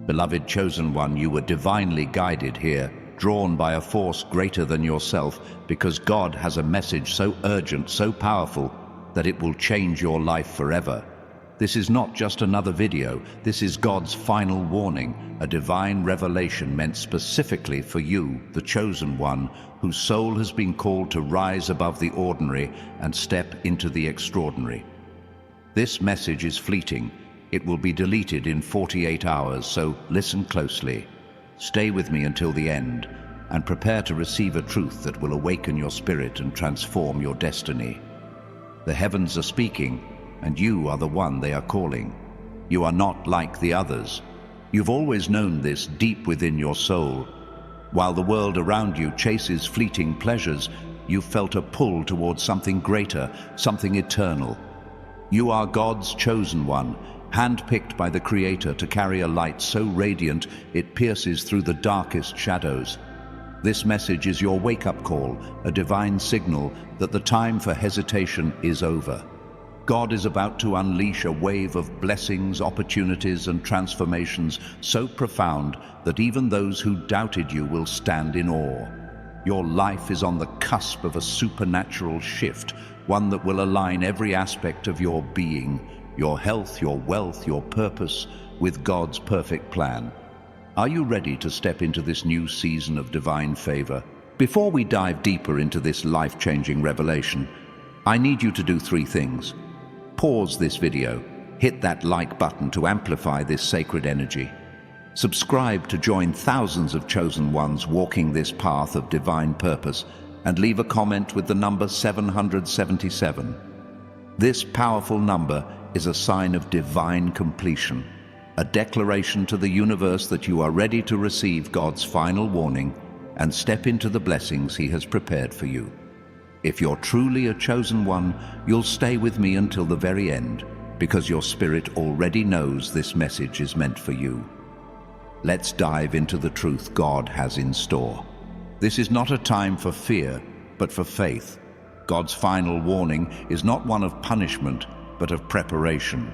Beloved chosen one, you were divinely guided here, drawn by a force greater than yourself, because God has a message so urgent, so powerful, that it will change your life forever. This is not just another video. This is God's final warning, a divine revelation meant specifically for you, the chosen one, whose soul has been called to rise above the ordinary and step into the extraordinary. This message is fleeting. It will be deleted in 48 hours, so listen closely. Stay with me until the end, and prepare to receive a truth that will awaken your spirit and transform your destiny. The heavens are speaking, and you are the one they are calling. You are not like the others. You've always known this deep within your soul. While the world around you chases fleeting pleasures, you've felt a pull towards something greater, something eternal. You are God's chosen one, handpicked by the Creator to carry a light so radiant it pierces through the darkest shadows. This message is your wake-up call, a divine signal that the time for hesitation is over. God is about to unleash a wave of blessings, opportunities, and transformations so profound that even those who doubted you will stand in awe. Your life is on the cusp of a supernatural shift, one that will align every aspect of your being, your health, your wealth, your purpose, with God's perfect plan. Are you ready to step into this new season of divine favor? Before we dive deeper into this life-changing revelation, I need you to do 3 things. Pause this video, hit that like button to amplify this sacred energy. Subscribe to join thousands of chosen ones walking this path of divine purpose, and leave a comment with the number 777. This powerful number is a sign of divine completion, a declaration to the universe that you are ready to receive God's final warning and step into the blessings He has prepared for you. If you're truly a chosen one, you'll stay with me until the very end, because your spirit already knows this message is meant for you. Let's dive into the truth God has in store. This is not a time for fear, but for faith. God's final warning is not one of punishment, but of preparation.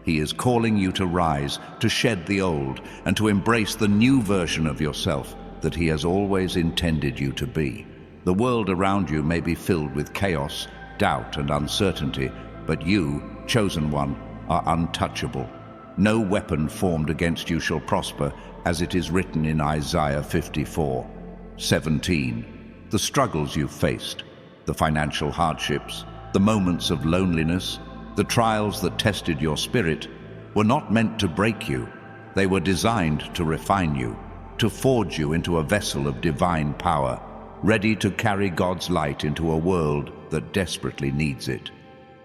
He is calling you to rise, to shed the old, and to embrace the new version of yourself that He has always intended you to be. The world around you may be filled with chaos, doubt, and uncertainty, but you, chosen one, are untouchable. No weapon formed against you shall prosper, as it is written in Isaiah 54:17. The struggles you've faced, the financial hardships, the moments of loneliness, the trials that tested your spirit, were not meant to break you. They were designed to refine you, to forge you into a vessel of divine power, ready to carry God's light into a world that desperately needs it.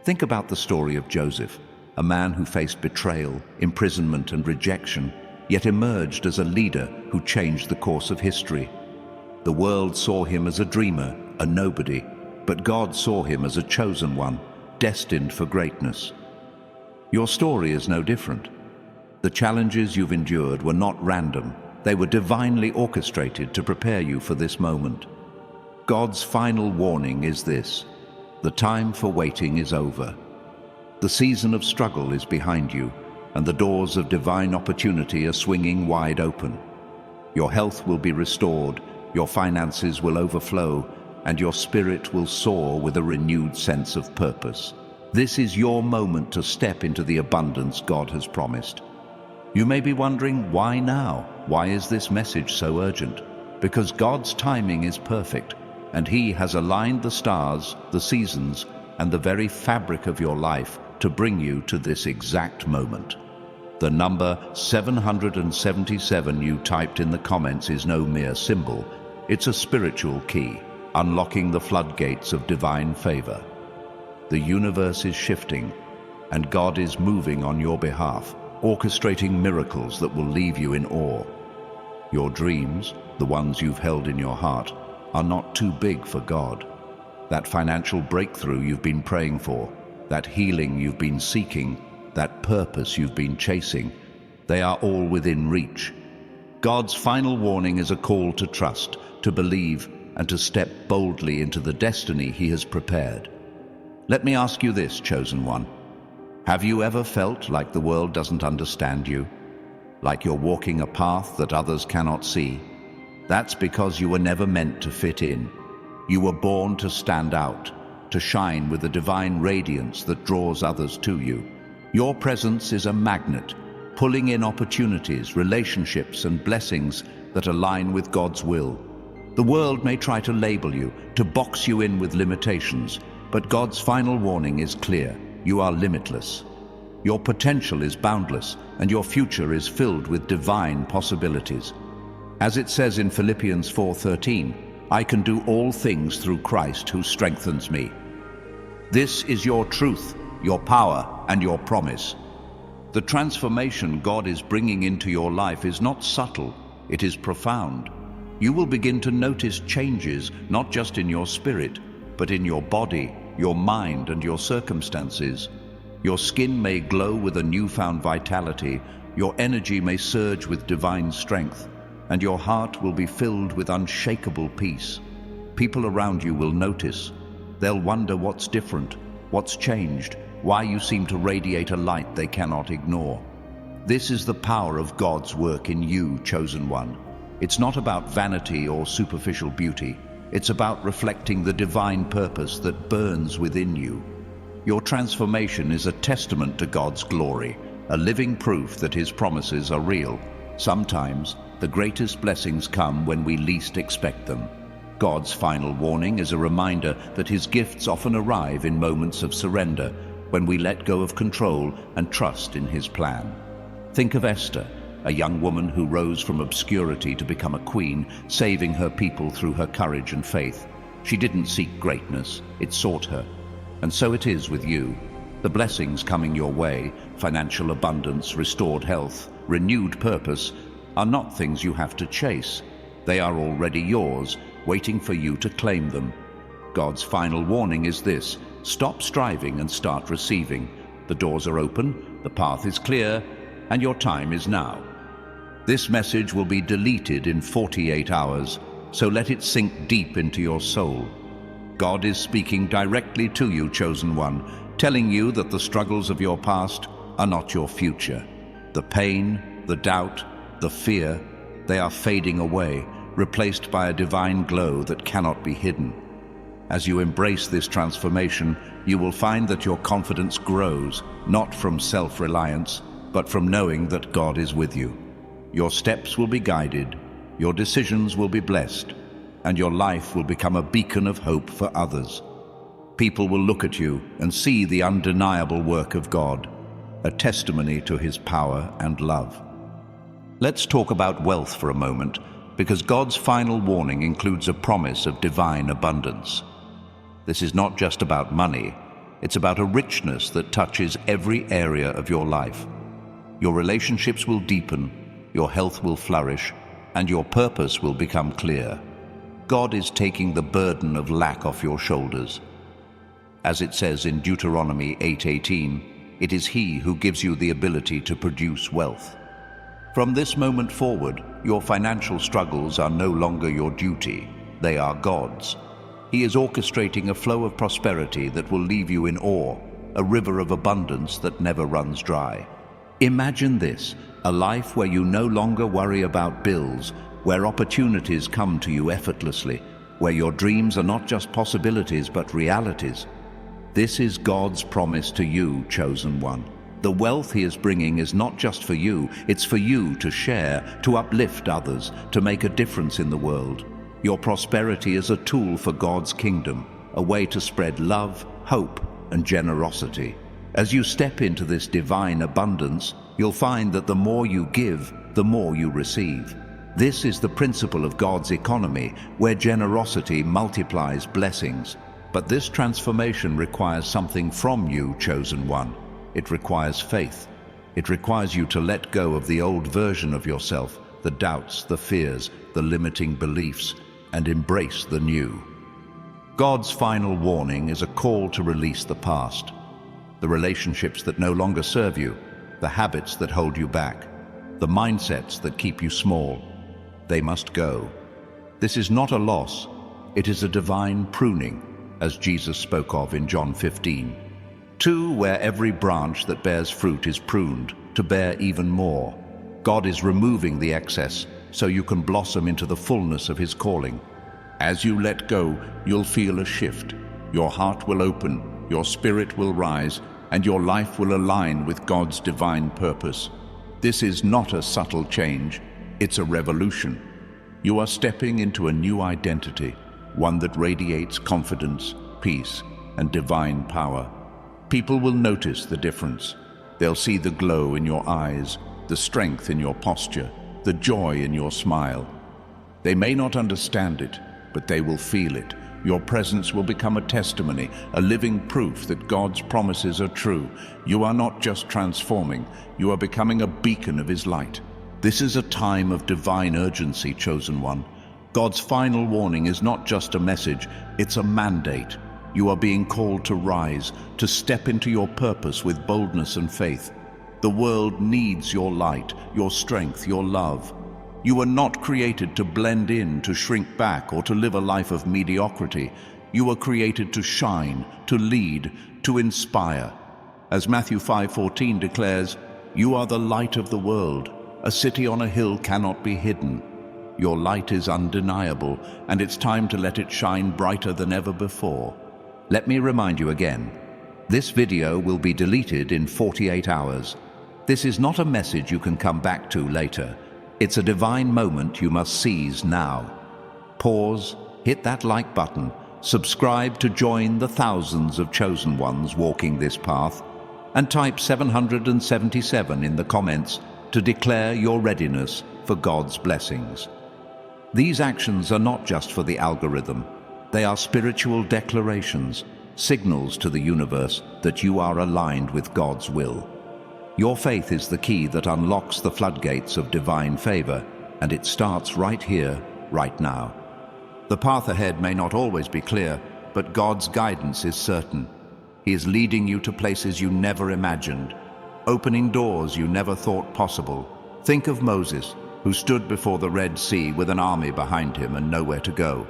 Think about the story of Joseph, a man who faced betrayal, imprisonment, and rejection, yet emerged as a leader who changed the course of history. The world saw him as a dreamer, a nobody, but God saw him as a chosen one, destined for greatness. Your story is no different. The challenges you've endured were not random. They were divinely orchestrated to prepare you for this moment. God's final warning is this: the time for waiting is over. The season of struggle is behind you, and the doors of divine opportunity are swinging wide open. Your health will be restored, your finances will overflow, and your spirit will soar with a renewed sense of purpose. This is your moment to step into the abundance God has promised. You may be wondering, why now? Why is this message so urgent? Because God's timing is perfect, and He has aligned the stars, the seasons, and the very fabric of your life to bring you to this exact moment. The number 777 you typed in the comments is no mere symbol. It's a spiritual key, unlocking the floodgates of divine favor. The universe is shifting, and God is moving on your behalf, orchestrating miracles that will leave you in awe. Your dreams, the ones you've held in your heart, are not too big for God. That financial breakthrough you've been praying for, that healing you've been seeking, that purpose you've been chasing, they are all within reach. God's final warning is a call to trust, to believe, and to step boldly into the destiny He has prepared. Let me ask you this, chosen one. Have you ever felt like the world doesn't understand you? like you're walking a path that others cannot see. That's because you were never meant to fit in. You were born to stand out, to shine with a divine radiance that draws others to you. Your presence is a magnet, pulling in opportunities, relationships, and blessings that align with God's will. The world may try to label you, to box you in with limitations, but God's final warning is clear: you are limitless. Your potential is boundless, and your future is filled with divine possibilities. As it says in Philippians 4:13, I can do all things through Christ who strengthens me. This is your truth, your power, and your promise. The transformation God is bringing into your life is not subtle, it is profound. You will begin to notice changes not just in your spirit, but in your body, your mind, and your circumstances. Your skin may glow with a newfound vitality, your energy may surge with divine strength, and your heart will be filled with unshakable peace. People around you will notice. They'll wonder what's different, what's changed, why you seem to radiate a light they cannot ignore. This is the power of God's work in you, chosen one. It's not about vanity or superficial beauty. It's about reflecting the divine purpose that burns within you. Your transformation is a testament to God's glory, a living proof that His promises are real. Sometimes, the greatest blessings come when we least expect them. God's final warning is a reminder that His gifts often arrive in moments of surrender, when we let go of control and trust in His plan. Think of Esther, a young woman who rose from obscurity to become a queen, saving her people through her courage and faith. She didn't seek greatness, it sought her. And so it is with you. The blessings coming your way, financial abundance, restored health, renewed purpose, are not things you have to chase. They are already yours, waiting for you to claim them. God's final warning is this: stop striving and start receiving. The doors are open, the path is clear, and your time is now. This message will be deleted in 48 hours, so let it sink deep into your soul. God is speaking directly to you, chosen one, telling you that the struggles of your past are not your future. The pain, the doubt, the fear, they are fading away, replaced by a divine glow that cannot be hidden. As you embrace this transformation, you will find that your confidence grows, not from self-reliance, but from knowing that God is with you. Your steps will be guided, your decisions will be blessed, and your life will become a beacon of hope for others. People will look at you and see the undeniable work of God, a testimony to His power and love. Let's talk about wealth for a moment, because God's final warning includes a promise of divine abundance. This is not just about money, it's about a richness that touches every area of your life. Your relationships will deepen, your health will flourish, and your purpose will become clear. God is taking the burden of lack off your shoulders. As it says in Deuteronomy 8:18, it is He who gives you the ability to produce wealth. From this moment forward, your financial struggles are no longer your duty, they are God's. He is orchestrating a flow of prosperity that will leave you in awe, a river of abundance that never runs dry. Imagine this, a life where you no longer worry about bills, where opportunities come to you effortlessly, where your dreams are not just possibilities but realities. This is God's promise to you, chosen one. The wealth He is bringing is not just for you, it's for you to share, to uplift others, to make a difference in the world. Your prosperity is a tool for God's kingdom, a way to spread love, hope, and generosity. As you step into this divine abundance, you'll find that the more you give, the more you receive. This is the principle of God's economy, where generosity multiplies blessings. But this transformation requires something from you, chosen one. It requires faith. It requires you to let go of the old version of yourself, the doubts, the fears, the limiting beliefs, and embrace the new. God's final warning is a call to release the past, the relationships that no longer serve you, the habits that hold you back, the mindsets that keep you small. They must go. This is not a loss, it is a divine pruning, as Jesus spoke of in John 15. Where every branch that bears fruit is pruned to bear even more. God is removing the excess so you can blossom into the fullness of His calling. As you let go, you'll feel a shift. Your heart will open, your spirit will rise, and your life will align with God's divine purpose. This is not a subtle change, it's a revolution. You are stepping into a new identity, one that radiates confidence, peace, and divine power. People will notice the difference. They'll see the glow in your eyes, the strength in your posture, the joy in your smile. They may not understand it, but they will feel it. Your presence will become a testimony, a living proof that God's promises are true. You are not just transforming, you are becoming a beacon of His light. This is a time of divine urgency, chosen one. God's final warning is not just a message, it's a mandate. You are being called to rise, to step into your purpose with boldness and faith. The world needs your light, your strength, your love. You were not created to blend in, to shrink back, or to live a life of mediocrity. You were created to shine, to lead, to inspire. As Matthew 5:14 declares, "You are the light of the world. A city on a hill cannot be hidden." Your light is undeniable, and it's time to let it shine brighter than ever before. Let me remind you again, this video will be deleted in 48 hours. This is not a message you can come back to later. It's a divine moment you must seize now. Pause, hit that like button, subscribe to join the thousands of chosen ones walking this path, and type 777 in the comments to declare your readiness for God's blessings. These actions are not just for the algorithm. They are spiritual declarations, signals to the universe that you are aligned with God's will. Your faith is the key that unlocks the floodgates of divine favor, and it starts right here, right now. The path ahead may not always be clear, but God's guidance is certain. He is leading you to places you never imagined, opening doors you never thought possible. Think of Moses, who stood before the Red Sea with an army behind him and nowhere to go.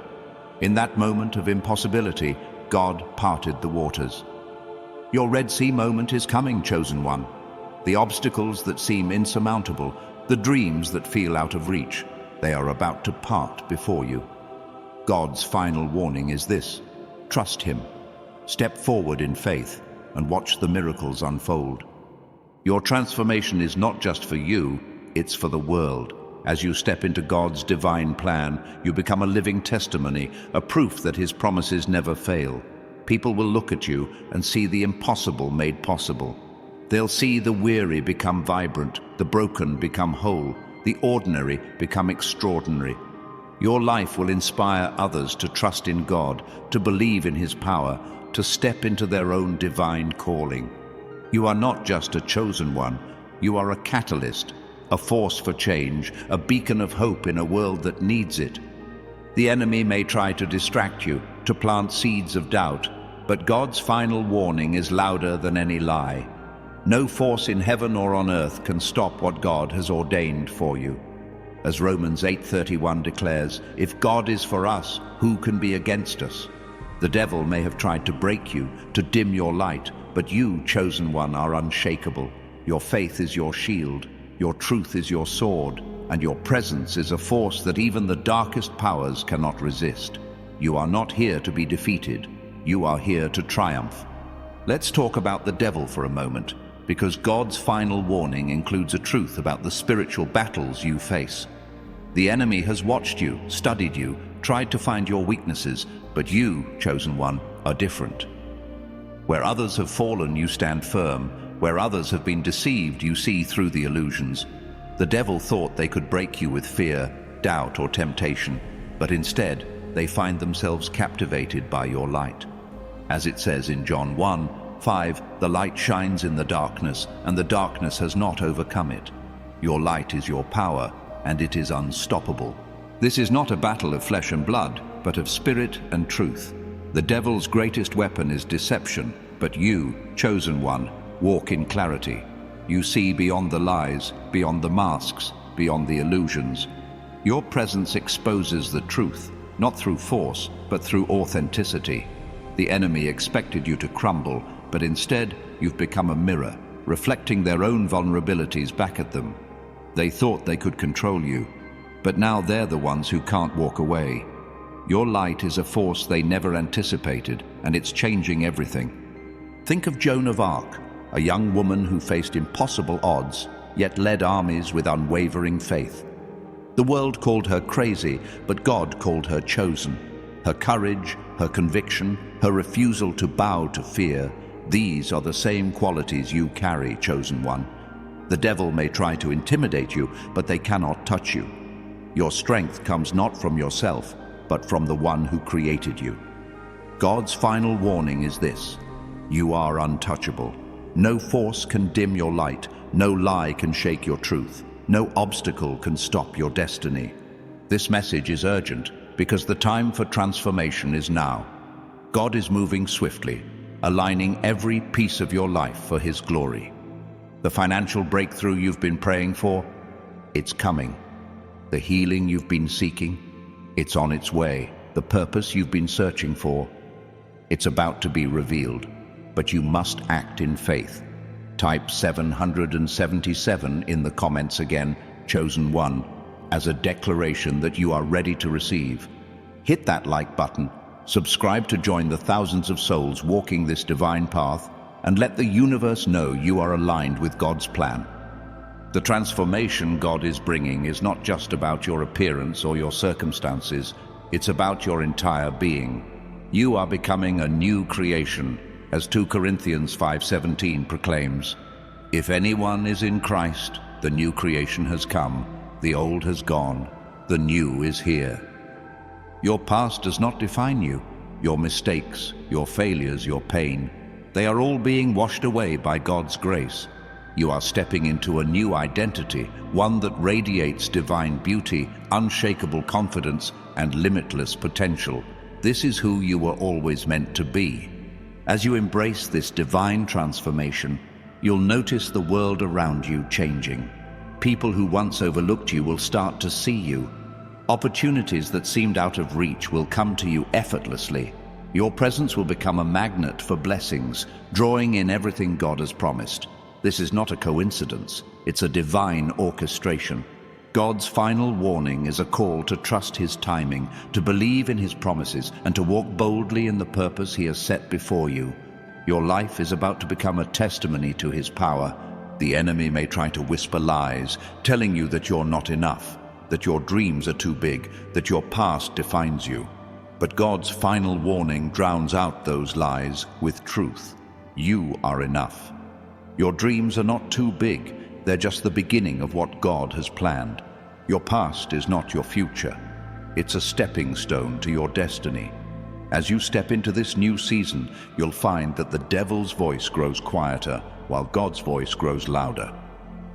In that moment of impossibility, God parted the waters. Your Red Sea moment is coming, chosen one. The obstacles that seem insurmountable, the dreams that feel out of reach, they are about to part before you. God's final warning is this: trust Him. Step forward in faith and watch the miracles unfold. Your transformation is not just for you, it's for the world. As you step into God's divine plan, you become a living testimony, a proof that His promises never fail. People will look at you and see the impossible made possible. They'll see the weary become vibrant, the broken become whole, the ordinary become extraordinary. Your life will inspire others to trust in God, to believe in His power, to step into their own divine calling. You are not just a chosen one, you are a catalyst, a force for change, a beacon of hope in a world that needs it. The enemy may try to distract you, to plant seeds of doubt, but God's final warning is louder than any lie. No force in heaven or on earth can stop what God has ordained for you. As Romans 8:31 declares, if God is for us, who can be against us? The devil may have tried to break you, to dim your light, but you, chosen one, are unshakable. Your faith is your shield, your truth is your sword, and your presence is a force that even the darkest powers cannot resist. You are not here to be defeated, you are here to triumph. Let's talk about the devil for a moment, because God's final warning includes a truth about the spiritual battles you face. The enemy has watched you, studied you, tried to find your weaknesses, but you, chosen one, are different. Where others have fallen, you stand firm. Where others have been deceived, you see through the illusions. The devil thought they could break you with fear, doubt, or temptation, but instead, they find themselves captivated by your light. As it says in John 1:5, the light shines in the darkness, and the darkness has not overcome it. Your light is your power, and it is unstoppable. This is not a battle of flesh and blood, but of spirit and truth. The devil's greatest weapon is deception, but you, chosen one, walk in clarity. You see beyond the lies, beyond the masks, beyond the illusions. Your presence exposes the truth, not through force, but through authenticity. The enemy expected you to crumble, but instead you've become a mirror, reflecting their own vulnerabilities back at them. They thought they could control you, but now they're the ones who can't walk away. Your light is a force they never anticipated, and it's changing everything. Think of Joan of Arc, a young woman who faced impossible odds, yet led armies with unwavering faith. The world called her crazy, but God called her chosen. Her courage, her conviction, her refusal to bow to fear, these are the same qualities you carry, chosen one. The devil may try to intimidate you, but they cannot touch you. Your strength comes not from yourself, but from the one who created you. God's final warning is this: you are untouchable. No force can dim your light, no lie can shake your truth, no obstacle can stop your destiny. This message is urgent because the time for transformation is now. God is moving swiftly, aligning every piece of your life for His glory. The financial breakthrough you've been praying for, it's coming. The healing you've been seeking, it's on its way. The purpose you've been searching for, it's about to be revealed. But you must act in faith. Type 777 in the comments again, chosen one, as a declaration that you are ready to receive. Hit that like button, subscribe to join the thousands of souls walking this divine path, and let the universe know you are aligned with God's plan. The transformation God is bringing is not just about your appearance or your circumstances, it's about your entire being. You are becoming a new creation, as 2 Corinthians 5:17 proclaims. If anyone is in Christ, the new creation has come, the old has gone, the new is here. Your past does not define you. Your mistakes, your failures, your pain, they are all being washed away by God's grace. You are stepping into a new identity, one that radiates divine beauty, unshakable confidence, and limitless potential. This is who you were always meant to be. As you embrace this divine transformation, you'll notice the world around you changing. People who once overlooked you will start to see you. Opportunities that seemed out of reach will come to you effortlessly. Your presence will become a magnet for blessings, drawing in everything God has promised. This is not a coincidence, it's a divine orchestration. God's final warning is a call to trust His timing, to believe in His promises, and to walk boldly in the purpose He has set before you. Your life is about to become a testimony to His power. The enemy may try to whisper lies, telling you that you're not enough, that your dreams are too big, that your past defines you. But God's final warning drowns out those lies with truth. You are enough. Your dreams are not too big, they're just the beginning of what God has planned. Your past is not your future. It's a stepping stone to your destiny. As you step into this new season, you'll find that the devil's voice grows quieter, while God's voice grows louder.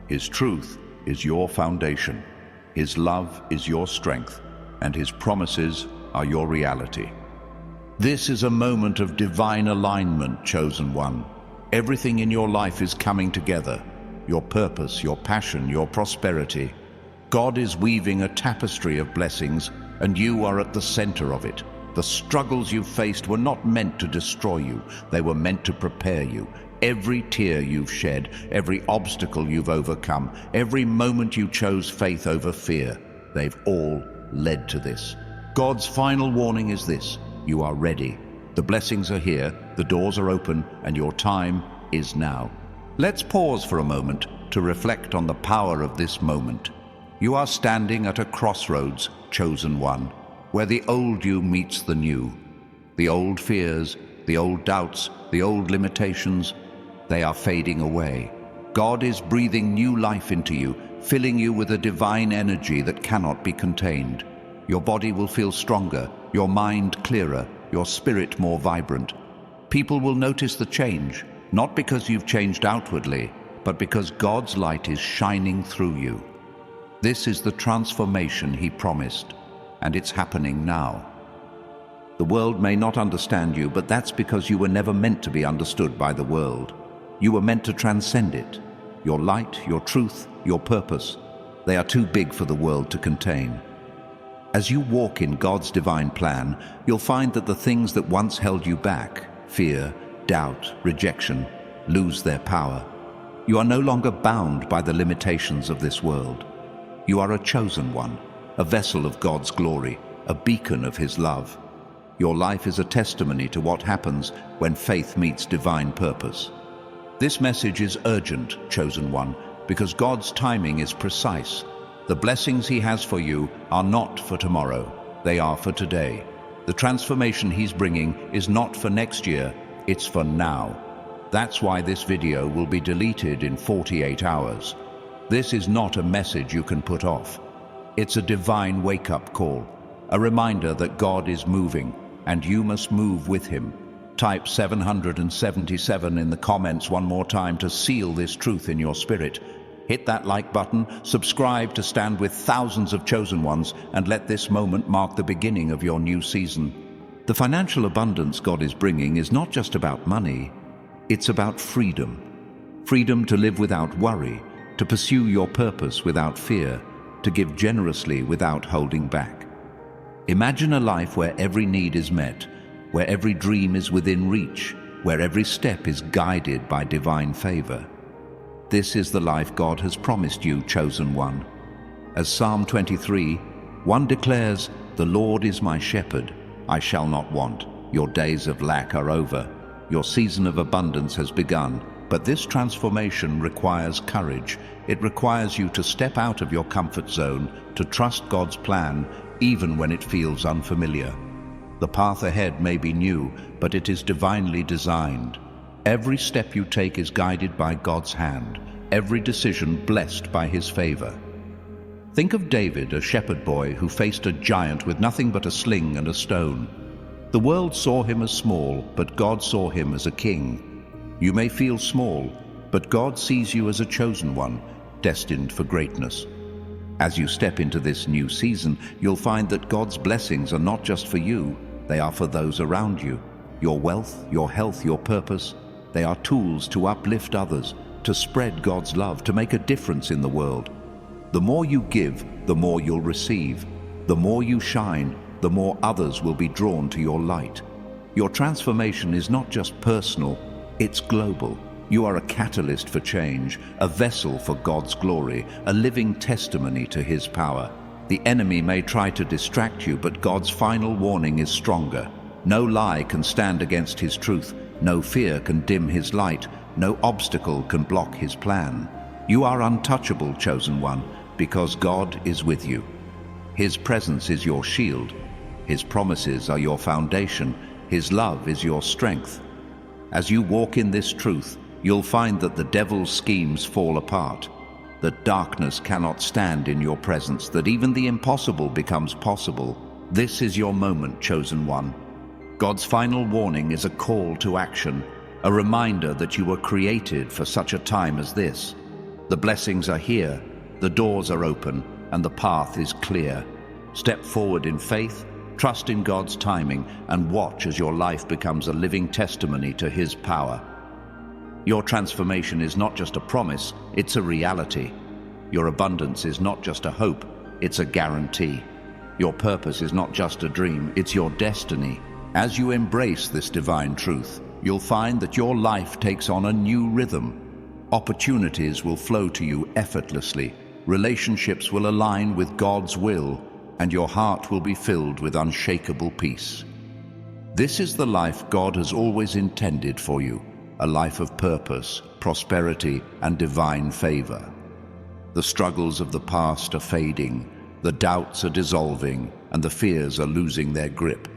His truth is your foundation. His love is your strength, and His promises are your reality. This is a moment of divine alignment, chosen one. Everything in your life is coming together. Your purpose, your passion, your prosperity. God is weaving a tapestry of blessings, and you are at the center of it. The struggles you've faced were not meant to destroy you. They were meant to prepare you. Every tear you've shed, every obstacle you've overcome, every moment you chose faith over fear, they've all led to this. God's final warning is this: you are ready. The blessings are here, the doors are open, and your time is now. Let's pause for a moment to reflect on the power of this moment. You are standing at a crossroads, chosen one, where the old you meets the new. The old fears, the old doubts, the old limitations, they are fading away. God is breathing new life into you, filling you with a divine energy that cannot be contained. Your body will feel stronger, your mind clearer, your spirit more vibrant. People will notice the change, not because you've changed outwardly, but because God's light is shining through you. This is the transformation He promised, and it's happening now. The world may not understand you, but that's because you were never meant to be understood by the world. You were meant to transcend it. Your light, your truth, your purpose, they are too big for the world to contain. As you walk in God's divine plan, you'll find that the things that once held you back, fear, doubt, rejection, lose their power. You are no longer bound by the limitations of this world. You are a chosen one, a vessel of God's glory, a beacon of His love. Your life is a testimony to what happens when faith meets divine purpose. This message is urgent, chosen one, because God's timing is precise. The blessings He has for you are not for tomorrow, they are for today. The transformation He's bringing is not for next year, it's for now. That's why this video will be deleted in 48 hours. This is not a message you can put off. It's a divine wake-up call, a reminder that God is moving, and you must move with Him. Type 777 in the comments one more time to seal this truth in your spirit. Hit that like button, subscribe to stand with thousands of chosen ones, and let this moment mark the beginning of your new season. The financial abundance God is bringing is not just about money, it's about freedom. Freedom to live without worry, to pursue your purpose without fear, to give generously without holding back. Imagine a life where every need is met, where every dream is within reach, where every step is guided by divine favor. This is the life God has promised you, chosen one. As Psalm 23:1 declares, "The Lord is my shepherd, I shall not want. Your days of lack are over. Your season of abundance has begun." But this transformation requires courage. It requires you to step out of your comfort zone, to trust God's plan, even when it feels unfamiliar. The path ahead may be new, but it is divinely designed. Every step you take is guided by God's hand, every decision blessed by His favor. Think of David, a shepherd boy who faced a giant with nothing but a sling and a stone. The world saw him as small, but God saw him as a king. You may feel small, but God sees you as a chosen one, destined for greatness. As you step into this new season, you'll find that God's blessings are not just for you, they are for those around you. Your wealth, your health, your purpose, they are tools to uplift others, to spread God's love, to make a difference in the world. The more you give, the more you'll receive. The more you shine, the more others will be drawn to your light. Your transformation is not just personal, it's global. You are a catalyst for change, a vessel for God's glory, a living testimony to His power. The enemy may try to distract you, but God's final warning is stronger. No lie can stand against His truth. No fear can dim His light. No obstacle can block His plan. You are untouchable, chosen one, because God is with you. His presence is your shield. His promises are your foundation. His love is your strength. As you walk in this truth, you'll find that the devil's schemes fall apart, that darkness cannot stand in your presence, that even the impossible becomes possible. This is your moment, chosen one. God's final warning is a call to action, a reminder that you were created for such a time as this. The blessings are here, the doors are open, and the path is clear. Step forward in faith, trust in God's timing, and watch as your life becomes a living testimony to His power. Your transformation is not just a promise, it's a reality. Your abundance is not just a hope, it's a guarantee. Your purpose is not just a dream, it's your destiny. As you embrace this divine truth, you'll find that your life takes on a new rhythm. Opportunities will flow to you effortlessly, relationships will align with God's will, and your heart will be filled with unshakable peace. This is the life God has always intended for you, a life of purpose, prosperity, and divine favor. The struggles of the past are fading, the doubts are dissolving, and the fears are losing their grip.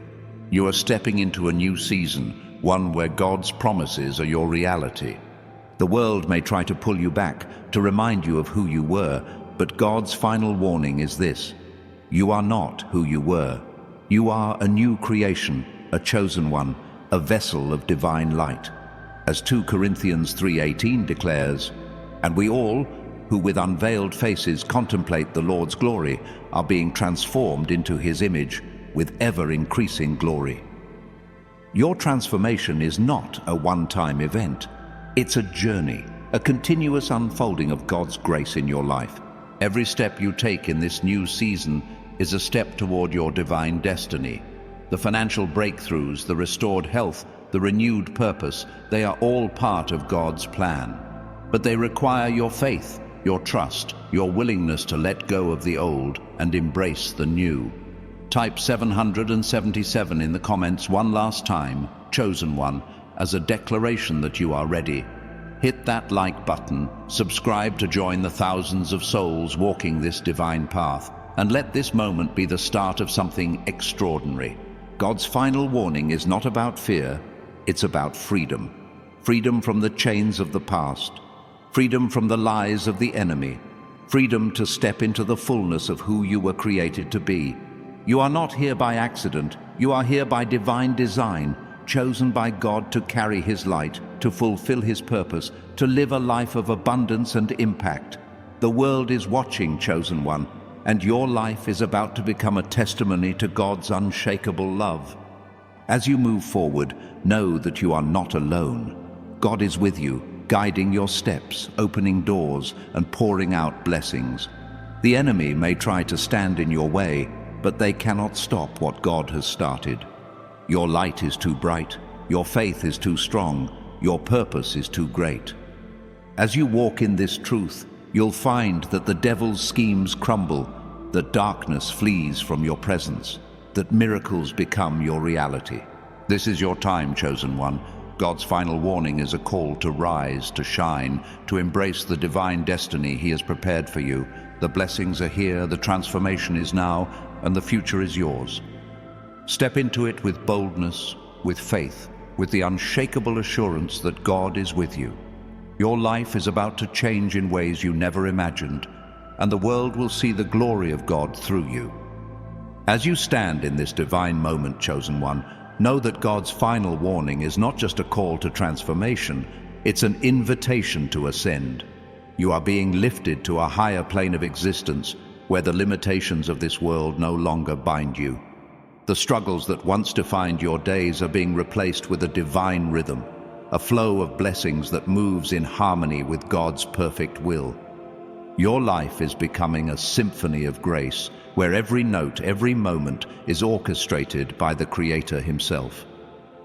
You are stepping into a new season, one where God's promises are your reality. The world may try to pull you back, to remind you of who you were, but God's final warning is this: you are not who you were. You are a new creation, a chosen one, a vessel of divine light. As 2 Corinthians 3:18 declares, "And we all, who with unveiled faces contemplate the Lord's glory, are being transformed into His image with ever-increasing glory." Your transformation is not a one-time event. It's a journey, a continuous unfolding of God's grace in your life. Every step you take in this new season is a step toward your divine destiny. The financial breakthroughs, the restored health, the renewed purpose, they are all part of God's plan. But they require your faith, your trust, your willingness to let go of the old and embrace the new. Type 777 in the comments one last time, chosen one, as a declaration that you are ready. Hit that like button, subscribe to join the thousands of souls walking this divine path, and let this moment be the start of something extraordinary. God's final warning is not about fear, it's about freedom. Freedom from the chains of the past, freedom from the lies of the enemy, freedom to step into the fullness of who you were created to be. You are not here by accident, you are here by divine design, chosen by God to carry His light, to fulfill His purpose, to live a life of abundance and impact. The world is watching, chosen one, and your life is about to become a testimony to God's unshakable love. As you move forward, know that you are not alone. God is with you, guiding your steps, opening doors, and pouring out blessings. The enemy may try to stand in your way, but they cannot stop what God has started. Your light is too bright, your faith is too strong, your purpose is too great. As you walk in this truth, you'll find that the devil's schemes crumble, that darkness flees from your presence, that miracles become your reality. This is your time, chosen one. God's final warning is a call to rise, to shine, to embrace the divine destiny He has prepared for you. The blessings are here, the transformation is now, and the future is yours. Step into it with boldness, with faith, with the unshakable assurance that God is with you. Your life is about to change in ways you never imagined, and the world will see the glory of God through you. As you stand in this divine moment, chosen one, know that God's final warning is not just a call to transformation, it's an invitation to ascend. You are being lifted to a higher plane of existence where the limitations of this world no longer bind you. The struggles that once defined your days are being replaced with a divine rhythm, a flow of blessings that moves in harmony with God's perfect will. Your life is becoming a symphony of grace, where every note, every moment is orchestrated by the Creator Himself.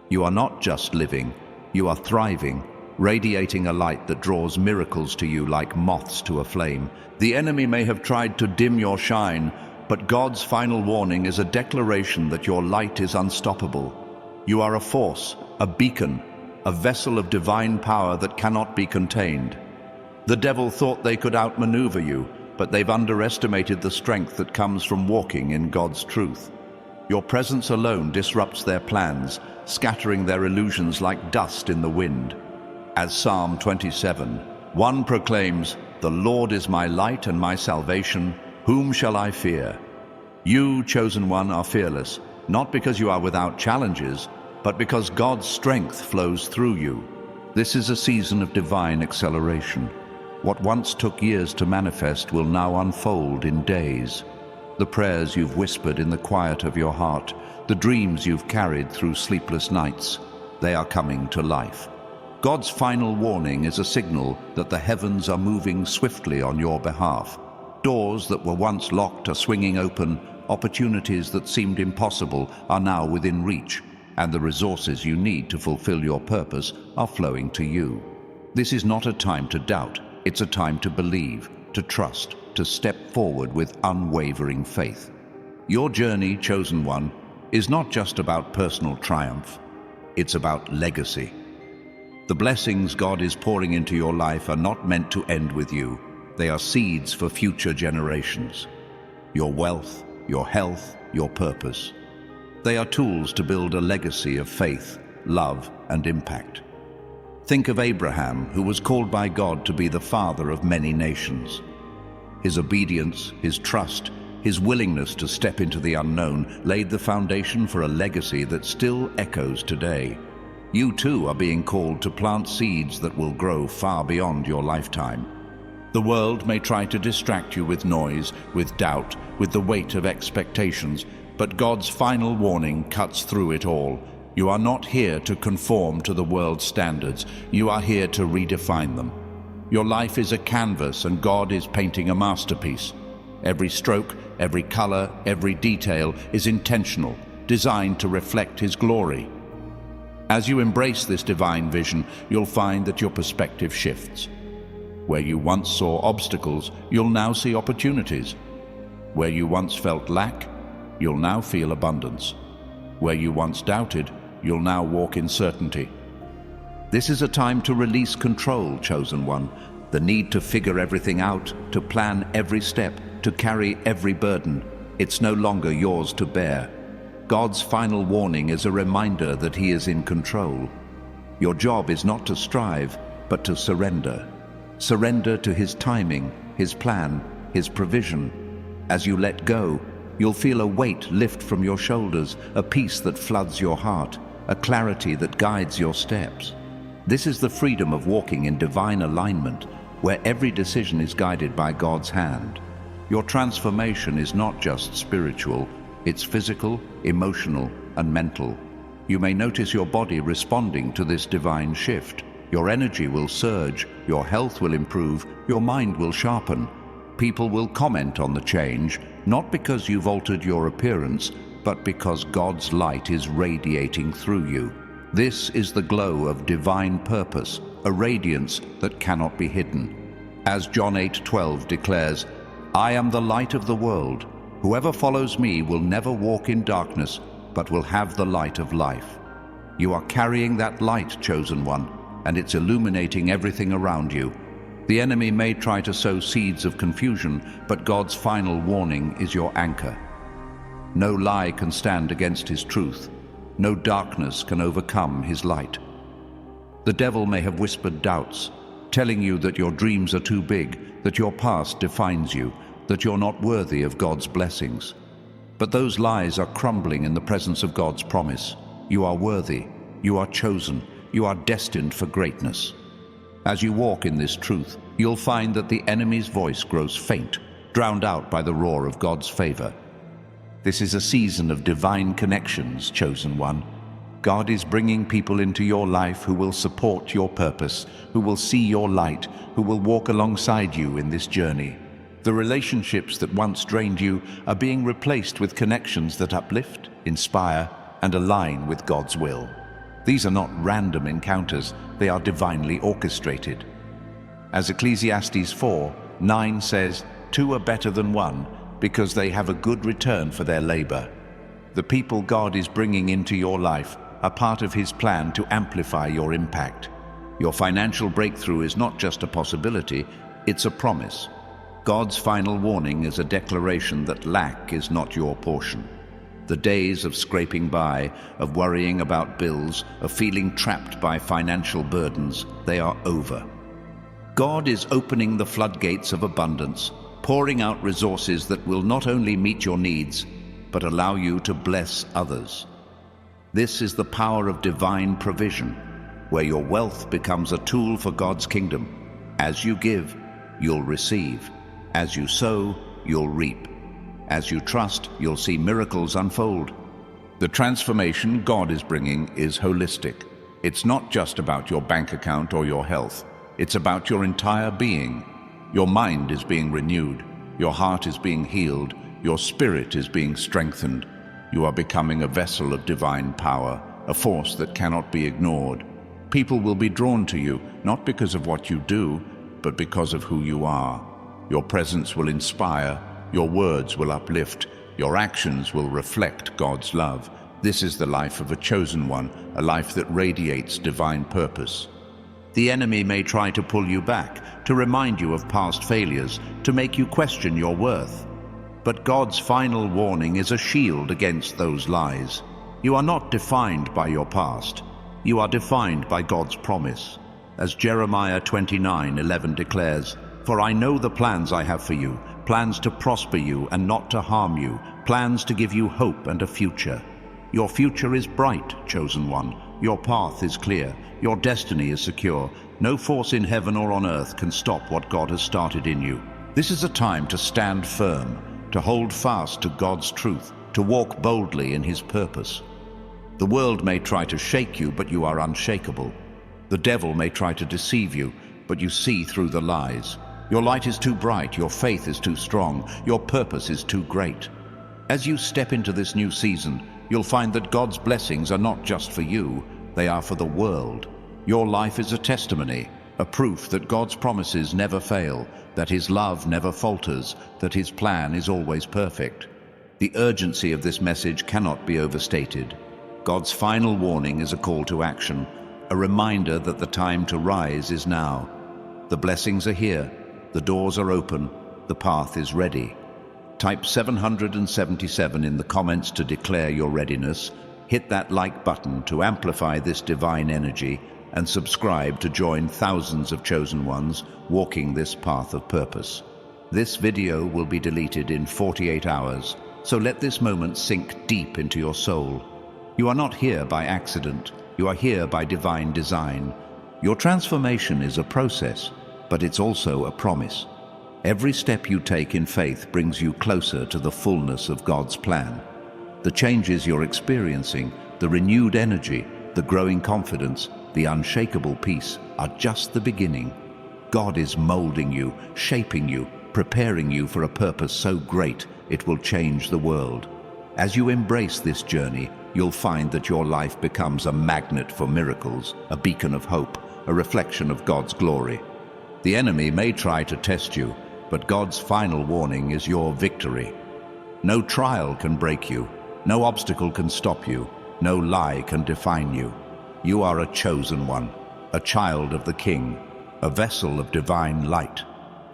You are not just living, you are thriving, radiating a light that draws miracles to you like moths to a flame. The enemy may have tried to dim your shine, but God's final warning is a declaration that your light is unstoppable. You are a force, a beacon, a vessel of divine power that cannot be contained. The devil thought they could outmaneuver you, but they've underestimated the strength that comes from walking in God's truth. Your presence alone disrupts their plans, scattering their illusions like dust in the wind. As Psalm 27:1 proclaims, "The Lord is my light and my salvation, whom shall I fear?" You, chosen one, are fearless, not because you are without challenges, but because God's strength flows through you. This is a season of divine acceleration. What once took years to manifest will now unfold in days. The prayers you've whispered in the quiet of your heart, the dreams you've carried through sleepless nights, they are coming to life. God's final warning is a signal that the heavens are moving swiftly on your behalf. Doors that were once locked are swinging open, opportunities that seemed impossible are now within reach, and the resources you need to fulfill your purpose are flowing to you. This is not a time to doubt. It's a time to believe, to trust, to step forward with unwavering faith. Your journey, chosen one, is not just about personal triumph. It's about legacy. The blessings God is pouring into your life are not meant to end with you. They are seeds for future generations. Your wealth, your health, your purpose. They are tools to build a legacy of faith, love, and impact. Think of Abraham, who was called by God to be the father of many nations. His obedience, his trust, his willingness to step into the unknown laid the foundation for a legacy that still echoes today. You too are being called to plant seeds that will grow far beyond your lifetime. The world may try to distract you with noise, with doubt, with the weight of expectations, but God's final warning cuts through it all. You are not here to conform to the world's standards. You are here to redefine them. Your life is a canvas, and God is painting a masterpiece. Every stroke, every color, every detail is intentional, designed to reflect His glory. As you embrace this divine vision, you'll find that your perspective shifts. Where you once saw obstacles, you'll now see opportunities. Where you once felt lack, you'll now feel abundance. Where you once doubted, you'll now walk in certainty. This is a time to release control, chosen one. The need to figure everything out, to plan every step, to carry every burden. It's no longer yours to bear. God's final warning is a reminder that He is in control. Your job is not to strive, but to surrender. Surrender to His timing, His plan, His provision. As you let go, you'll feel a weight lift from your shoulders, a peace that floods your heart, a clarity that guides your steps. This is the freedom of walking in divine alignment, where every decision is guided by God's hand. Your transformation is not just spiritual, it's physical, emotional, and mental. You may notice your body responding to this divine shift. Your energy will surge, your health will improve, your mind will sharpen. People will comment on the change, not because you've altered your appearance, but because God's light is radiating through you. This is the glow of divine purpose, a radiance that cannot be hidden. As John 8:12 declares, "I am the light of the world. Whoever follows me will never walk in darkness, but will have the light of life." You are carrying that light, chosen one, and it's illuminating everything around you. The enemy may try to sow seeds of confusion, but God's final warning is your anchor. No lie can stand against His truth. No darkness can overcome His light. The devil may have whispered doubts, telling you that your dreams are too big, that your past defines you, that you're not worthy of God's blessings. But those lies are crumbling in the presence of God's promise. You are worthy, you are chosen, you are destined for greatness. As you walk in this truth, you'll find that the enemy's voice grows faint, drowned out by the roar of God's favor. This is a season of divine connections, chosen one. God is bringing people into your life who will support your purpose, who will see your light, who will walk alongside you in this journey. The relationships that once drained you are being replaced with connections that uplift, inspire, and align with God's will. These are not random encounters, they are divinely orchestrated. As Ecclesiastes 4:9 says, "Two are better than one, because they have a good return for their labor." The people God is bringing into your life are part of His plan to amplify your impact. Your financial breakthrough is not just a possibility, it's a promise. God's final warning is a declaration that lack is not your portion. The days of scraping by, of worrying about bills, of feeling trapped by financial burdens, they are over. God is opening the floodgates of abundance, pouring out resources that will not only meet your needs, but allow you to bless others. This is the power of divine provision, where your wealth becomes a tool for God's kingdom. As you give, you'll receive. As you sow, you'll reap. As you trust, you'll see miracles unfold. The transformation God is bringing is holistic. It's not just about your bank account or your health. It's about your entire being. Your mind is being renewed. Your heart is being healed. Your spirit is being strengthened. You are becoming a vessel of divine power, a force that cannot be ignored. People will be drawn to you, not because of what you do, but because of who you are. Your presence will inspire, your words will uplift, your actions will reflect God's love. This is the life of a chosen one, a life that radiates divine purpose. The enemy may try to pull you back, to remind you of past failures, to make you question your worth. But God's final warning is a shield against those lies. You are not defined by your past. You are defined by God's promise. As Jeremiah 29:11 declares, "For I know the plans I have for you, plans to prosper you and not to harm you, plans to give you hope and a future." Your future is bright, chosen one. Your path is clear. Your destiny is secure. No force in heaven or on earth can stop what God has started in you. This is a time to stand firm, to hold fast to God's truth, to walk boldly in His purpose. The world may try to shake you, but you are unshakable. The devil may try to deceive you, but you see through the lies. Your light is too bright, your faith is too strong, your purpose is too great. As you step into this new season, you'll find that God's blessings are not just for you, they are for the world. Your life is a testimony. a proof that God's promises never fail, that His love never falters, that His plan is always perfect. The urgency of this message cannot be overstated. God's final warning is a call to action, a reminder that the time to rise is now. The blessings are here, the doors are open, the path is ready. Type 777 in the comments to declare your readiness, hit that like button to amplify this divine energy, and subscribe to join thousands of chosen ones walking this path of purpose. This video will be deleted in 48 hours, so let this moment sink deep into your soul. You are not here by accident, you are here by divine design. Your transformation is a process, but it's also a promise. Every step you take in faith brings you closer to the fullness of God's plan. The changes you're experiencing, the renewed energy, the growing confidence, the unshakable peace are just the beginning. God is molding you, shaping you, preparing you for a purpose so great it will change the world. As you embrace this journey, you'll find that your life becomes a magnet for miracles, a beacon of hope, a reflection of God's glory. The enemy may try to test you, but God's final warning is your victory. No trial can break you, no obstacle can stop you, no lie can define you. You are a chosen one, a child of the King, a vessel of divine light.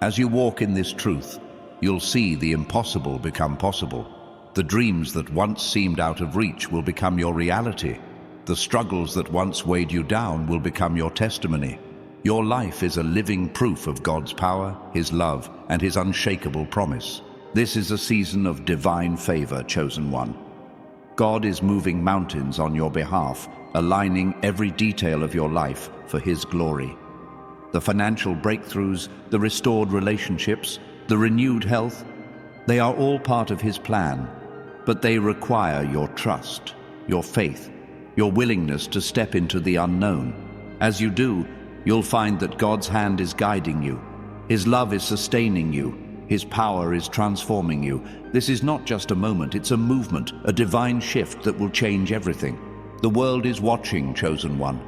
As you walk in this truth, you'll see the impossible become possible. The dreams that once seemed out of reach will become your reality. The struggles that once weighed you down will become your testimony. Your life is a living proof of God's power, His love, and His unshakable promise. This is a season of divine favor, chosen one. God is moving mountains on your behalf, aligning every detail of your life for His glory. The financial breakthroughs, the restored relationships, the renewed health, they are all part of His plan, but they require your trust, your faith, your willingness to step into the unknown. As you do, you'll find that God's hand is guiding you. His love is sustaining you. His power is transforming you. This is not just a moment, it's a movement, a divine shift that will change everything. The world is watching, chosen one.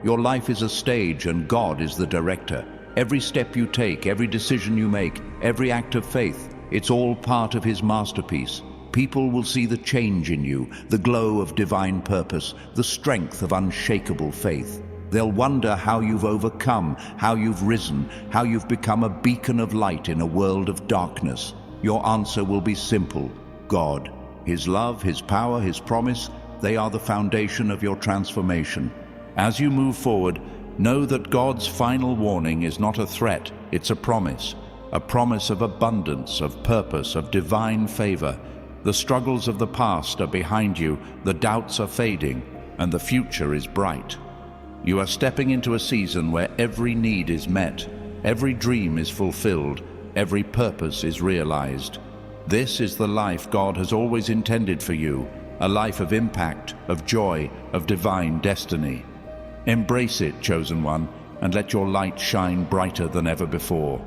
Your life is a stage and God is the director. Every step you take, every decision you make, every act of faith, it's all part of His masterpiece. People will see the change in you, the glow of divine purpose, the strength of unshakable faith. They'll wonder how you've overcome, how you've risen, how you've become a beacon of light in a world of darkness. Your answer will be simple: God. His love, His power, His promise, they are the foundation of your transformation. As you move forward, know that God's final warning is not a threat, it's a promise of abundance, of purpose, of divine favor. The struggles of the past are behind you, the doubts are fading, and the future is bright. You are stepping into a season where every need is met, every dream is fulfilled, every purpose is realized. This is the life God has always intended for you, a life of impact, of joy, of divine destiny. Embrace it, chosen one, and let your light shine brighter than ever before.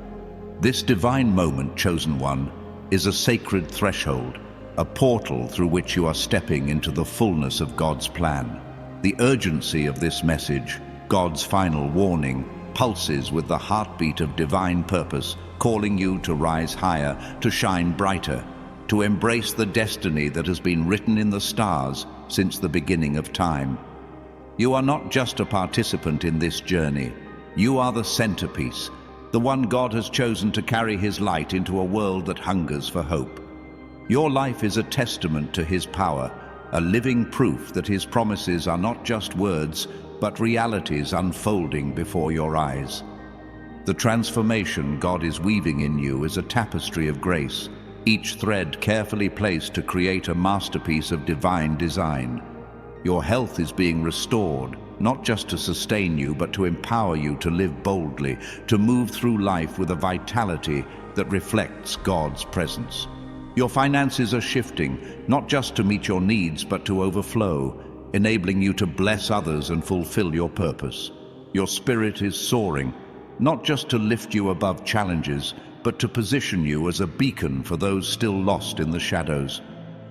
This divine moment, chosen one, is a sacred threshold, a portal through which you are stepping into the fullness of God's plan. The urgency of this message, God's final warning, pulses with the heartbeat of divine purpose, calling you to rise higher, to shine brighter, to embrace the destiny that has been written in the stars since the beginning of time. You are not just a participant in this journey. You are the centerpiece, the one God has chosen to carry His light into a world that hungers for hope. Your life is a testament to His power, a living proof that His promises are not just words, but realities unfolding before your eyes. The transformation God is weaving in you is a tapestry of grace, each thread carefully placed to create a masterpiece of divine design. Your health is being restored, not just to sustain you, but to empower you to live boldly, to move through life with a vitality that reflects God's presence. Your finances are shifting, not just to meet your needs, but to overflow, enabling you to bless others and fulfill your purpose. Your spirit is soaring, not just to lift you above challenges, but to position you as a beacon for those still lost in the shadows.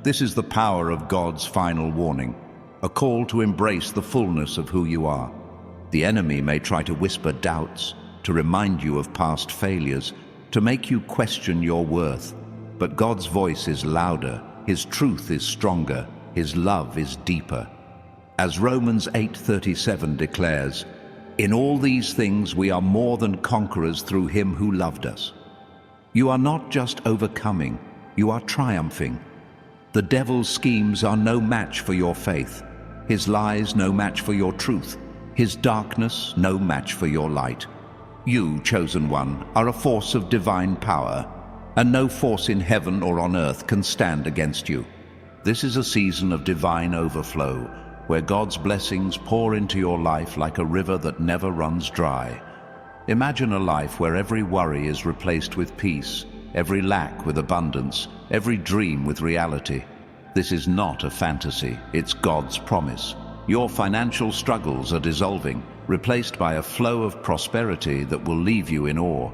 This is the power of God's final warning, a call to embrace the fullness of who you are. The enemy may try to whisper doubts, to remind you of past failures, to make you question your worth. But God's voice is louder, His truth is stronger, His love is deeper. As Romans 8:37 declares, "In all these things we are more than conquerors through Him who loved us." You are not just overcoming, you are triumphing. The devil's schemes are no match for your faith, his lies no match for your truth, his darkness no match for your light. You, chosen one, are a force of divine power, and no force in heaven or on earth can stand against you. This is a season of divine overflow, where God's blessings pour into your life like a river that never runs dry. Imagine a life where every worry is replaced with peace, every lack with abundance, every dream with reality. This is not a fantasy, it's God's promise. Your financial struggles are dissolving, replaced by a flow of prosperity that will leave you in awe.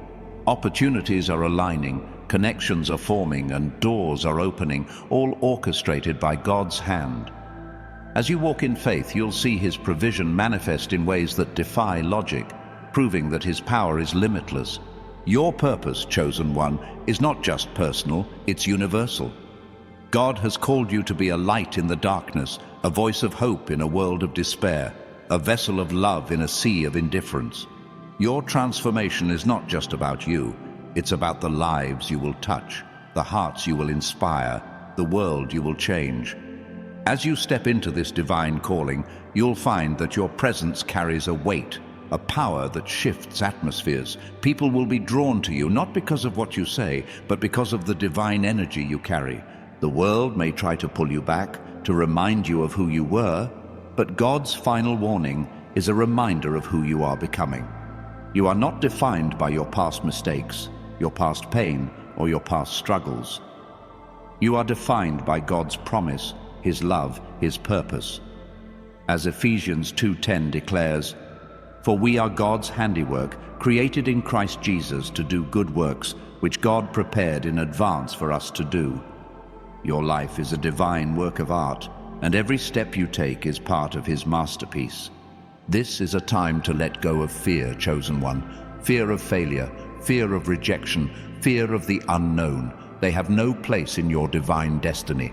Opportunities are aligning, connections are forming, and doors are opening, all orchestrated by God's hand. As you walk in faith, you'll see His provision manifest in ways that defy logic, proving that His power is limitless. Your purpose, chosen one, is not just personal, it's universal. God has called you to be a light in the darkness, a voice of hope in a world of despair, a vessel of love in a sea of indifference. Your transformation is not just about you, it's about the lives you will touch, the hearts you will inspire, the world you will change. As you step into this divine calling, you'll find that your presence carries a weight, a power that shifts atmospheres. People will be drawn to you not because of what you say, but because of the divine energy you carry. The world may try to pull you back, to remind you of who you were, but God's final warning is a reminder of who you are becoming. You are not defined by your past mistakes, your past pain, or your past struggles. You are defined by God's promise, His love, His purpose. As Ephesians 2:10 declares, "For we are God's handiwork, created in Christ Jesus to do good works, which God prepared in advance for us to do." Your life is a divine work of art, and every step you take is part of His masterpiece. This is a time to let go of fear, chosen one. Fear of failure, fear of rejection, fear of the unknown. They have no place in your divine destiny.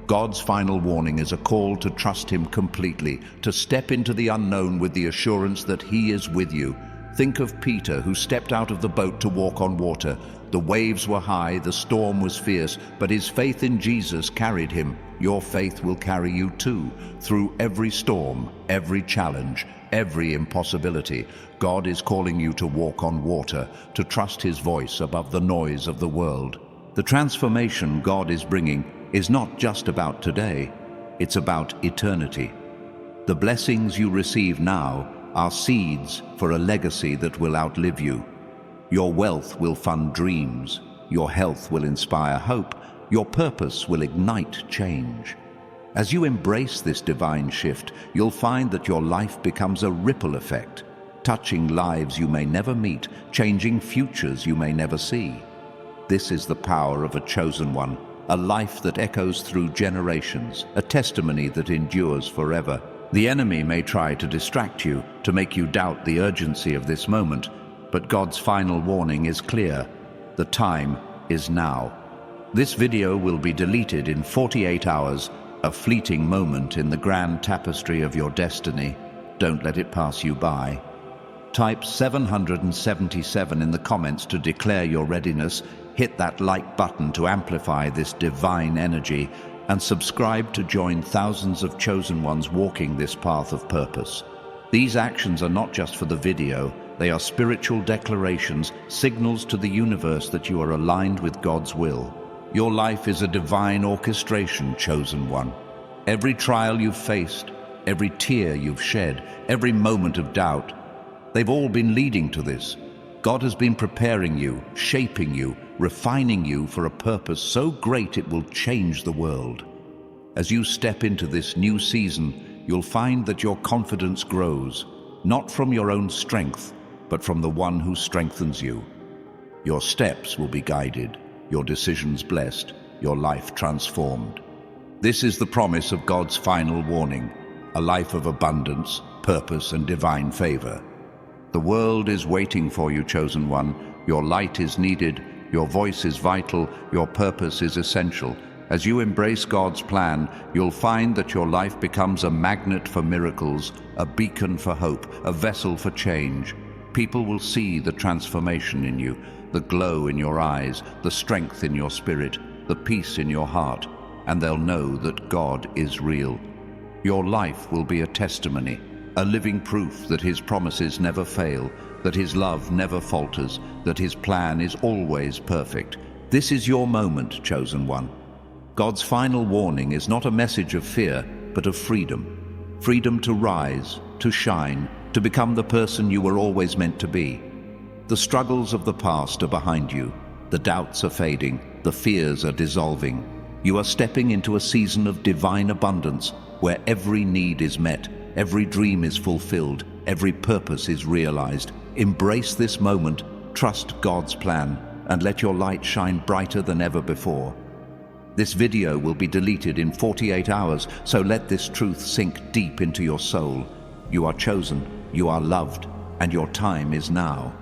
God's final warning is a call to trust Him completely, to step into the unknown with the assurance that He is with you. Think of Peter, who stepped out of the boat to walk on water. The waves were high, the storm was fierce, but his faith in Jesus carried him. Your faith will carry you too, through every storm, every challenge, every impossibility. God is calling you to walk on water, to trust His voice above the noise of the world. The transformation God is bringing is not just about today, it's about eternity. The blessings you receive now are seeds for a legacy that will outlive you. Your wealth will fund dreams, your health will inspire hope, your purpose will ignite change. As you embrace this divine shift, you'll find that your life becomes a ripple effect, touching lives you may never meet, changing futures you may never see. This is the power of a chosen one, a life that echoes through generations, a testimony that endures forever. The enemy may try to distract you, to make you doubt the urgency of this moment, but God's final warning is clear. The time is now. This video will be deleted in 48 hours, a fleeting moment in the grand tapestry of your destiny. Don't let it pass you by. Type 777 in the comments to declare your readiness, hit that like button to amplify this divine energy, and subscribe to join thousands of chosen ones walking this path of purpose. These actions are not just for the video, they are spiritual declarations, signals to the universe that you are aligned with God's will. Your life is a divine orchestration, chosen one. Every trial you've faced, every tear you've shed, every moment of doubt, they've all been leading to this. God has been preparing you, shaping you, refining you for a purpose so great it will change the world. As you step into this new season, you'll find that your confidence grows, not from your own strength, but from the one who strengthens you. Your steps will be guided, your decisions blessed, your life transformed. This is the promise of God's final warning, a life of abundance, purpose, and divine favor. The world is waiting for you, chosen one. Your light is needed, your voice is vital, your purpose is essential. As you embrace God's plan, you'll find that your life becomes a magnet for miracles, a beacon for hope, a vessel for change. People will see the transformation in you, the glow in your eyes, the strength in your spirit, the peace in your heart, and they'll know that God is real. Your life will be a testimony, a living proof that His promises never fail, that His love never falters, that His plan is always perfect. This is your moment, chosen one. God's final warning is not a message of fear, but of freedom. Freedom to rise, to shine, to become the person you were always meant to be. The struggles of the past are behind you. The doubts are fading. The fears are dissolving. You are stepping into a season of divine abundance, where every need is met, every dream is fulfilled, every purpose is realized. Embrace this moment, trust God's plan, and let your light shine brighter than ever before. This video will be deleted in 48 hours, so let this truth sink deep into your soul. You are chosen, you are loved, and your time is now.